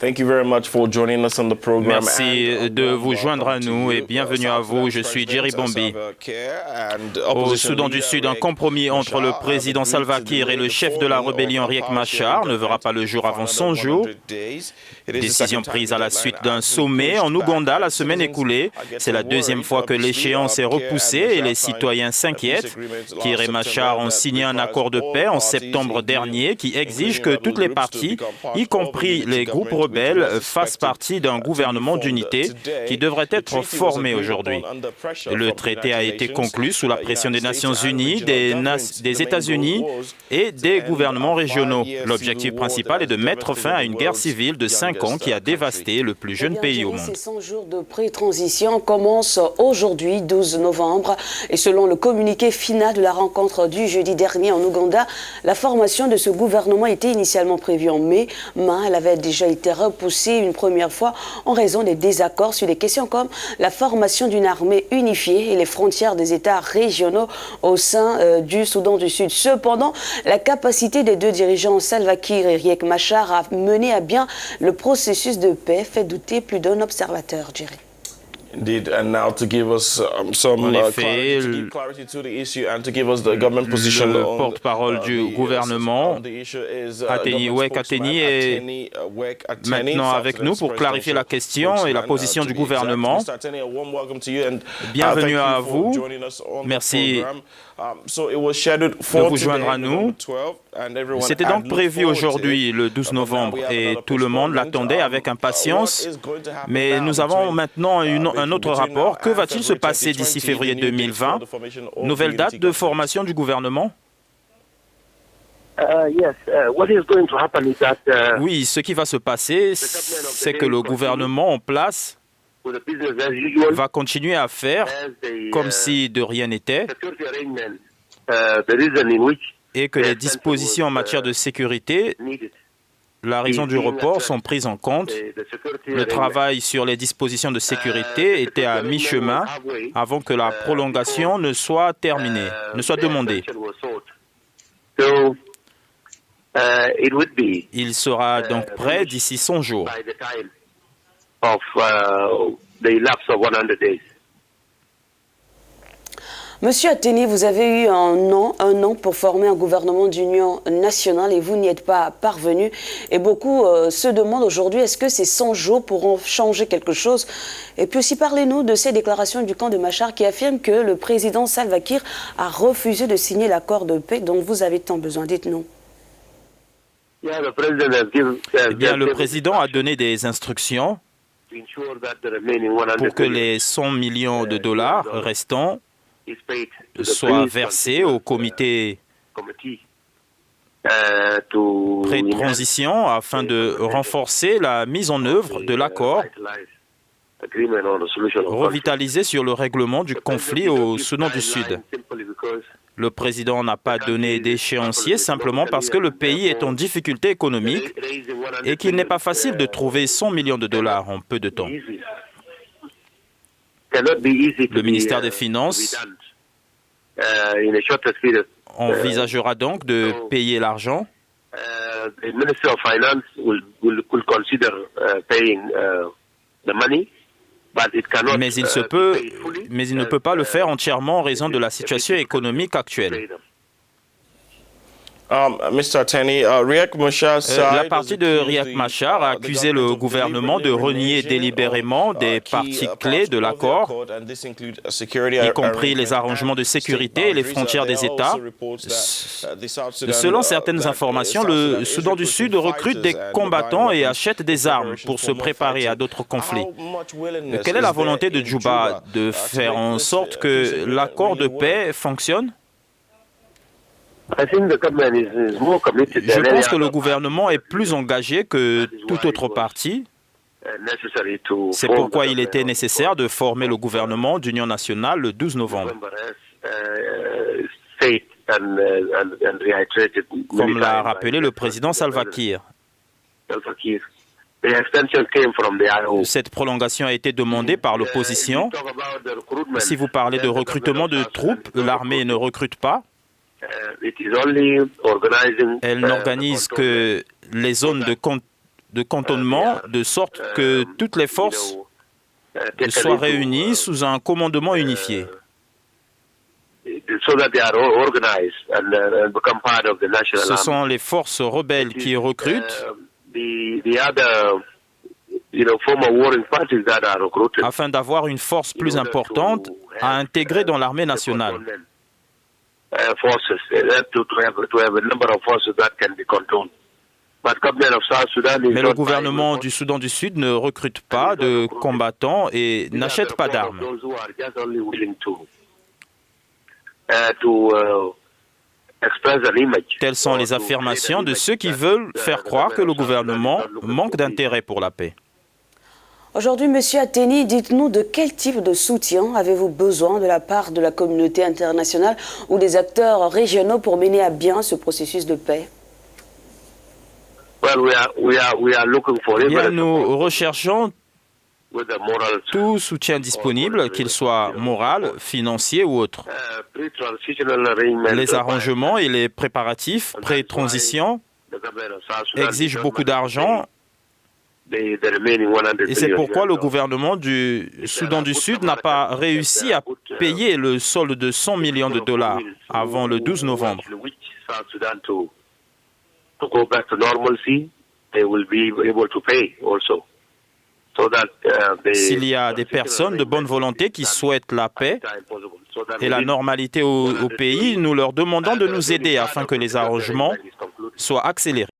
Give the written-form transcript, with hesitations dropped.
Merci de vous joindre à nous et bienvenue à vous. Je suis Jerry Bombi. Au Soudan du Sud, un compromis entre le président Salva Kiir et le chef de la rébellion Riek Machar ne verra pas le jour avant 100 jours. Décision prise à la suite d'un sommet en Ouganda la semaine écoulée. C'est la deuxième fois que l'échéance est repoussée et les citoyens s'inquiètent. Kiir et Machar ont signé un accord de paix en septembre dernier qui exige que toutes les parties, y compris les groupes rebelles, fassent partie d'un gouvernement d'unité qui devrait être formé aujourd'hui. Le traité a été conclu sous la pression des Nations Unies, des États-Unis et des gouvernements régionaux. L'objectif principal est de mettre fin à une guerre civile de 5 ans qui a dévasté le plus jeune pays au monde. Ces 100 jours de pré-transition commencent aujourd'hui, 12 novembre. Et selon le communiqué final de la rencontre du jeudi dernier en Ouganda, la formation de ce gouvernement était initialement prévue en mai, mais elle avait déjà été repoussée une première fois en raison des désaccords sur des questions comme la formation d'une armée unifiée et les frontières des États régionaux au sein du Soudan du Sud. Cependant, la capacité des deux dirigeants Salva Kiir et Riek Machar à mener à bien le processus de paix fait douter plus d'un observateur, Jerry. En effet, le porte-parole du gouvernement, Ateni Wek Ateni, est maintenant avec nous pour clarifier la question et la position du gouvernement. Bienvenue à vous. Merci de vous joindre à nous. C'était donc prévu aujourd'hui, le 12 novembre, et tout le monde l'attendait avec impatience. Mais nous avons maintenant un autre rapport. Que va-t-il se passer d'ici février 2020? Nouvelle date de formation du gouvernement? Oui, ce qui va se passer, c'est que le gouvernement en place va continuer à faire comme si de rien n'était et que les dispositions en matière de sécurité, la raison du report, sont prises en compte. Le travail sur les dispositions de sécurité était à mi-chemin avant que la prolongation ne soit terminée, ne soit demandée. Il sera donc prêt d'ici 100 jours. Monsieur Ateni, vous avez eu un an pour former un gouvernement d'union nationale et vous n'y êtes pas parvenu. Et beaucoup se demandent aujourd'hui, est-ce que ces 100 jours pourront changer quelque chose? Et puis aussi, parlez-nous de ces déclarations du camp de Machar qui affirment que le président Salva Kiir a refusé de signer l'accord de paix dont vous avez tant besoin. Dites-nous. Eh bien, le président a donné des instructions pour que les 100 millions de dollars restants soient versés au comité pré-transition afin de renforcer la mise en œuvre de l'accord revitalisé sur le règlement du conflit au Soudan du Sud. Le président n'a pas donné d'échéancier simplement parce que le pays est en difficulté économique et qu'il n'est pas facile de trouver 100 millions de dollars en peu de temps. Le ministère des Finances envisagera donc de payer l'argent. Mais il ne peut pas le faire entièrement en raison de la situation économique actuelle. La partie de Riek Machar a accusé le gouvernement de renier délibérément des parties clés de l'accord, y compris les arrangements de sécurité et les frontières des États. Selon certaines informations, le Soudan du Sud recrute des combattants et achète des armes pour se préparer à d'autres conflits. Quelle est la volonté de Djouba de faire en sorte que l'accord de paix fonctionne? Je pense que le gouvernement est plus engagé que toute autre partie. C'est pourquoi il était nécessaire de former le gouvernement d'union nationale le 12 novembre. Comme l'a rappelé le président Salva Kiir. Cette prolongation a été demandée par l'opposition. Si vous parlez de recrutement de troupes, l'armée ne recrute pas. Elle n'organise que les zones de cantonnement, de sorte que toutes les forces soient réunies sous un commandement unifié. Ce sont les forces rebelles qui recrutent afin d'avoir une force plus importante à intégrer dans l'armée nationale. Mais le gouvernement du Soudan du Sud ne recrute pas de combattants et n'achète pas d'armes. Telles sont les affirmations de ceux qui veulent faire croire que le gouvernement manque d'intérêt pour la paix. Aujourd'hui, M. Ateni, dites-nous de quel type de soutien avez-vous besoin de la part de la communauté internationale ou des acteurs régionaux pour mener à bien ce processus de paix? Nous recherchons tout soutien disponible, qu'il soit moral, financier ou autre. Les arrangements et les préparatifs pré-transition exigent beaucoup d'argent. Et c'est pourquoi le gouvernement du Soudan du Sud n'a pas réussi à payer le solde de 100 millions de dollars avant le 12 novembre. S'il y a des personnes de bonne volonté qui souhaitent la paix et la normalité au pays, nous leur demandons de nous aider afin que les arrangements soient accélérés.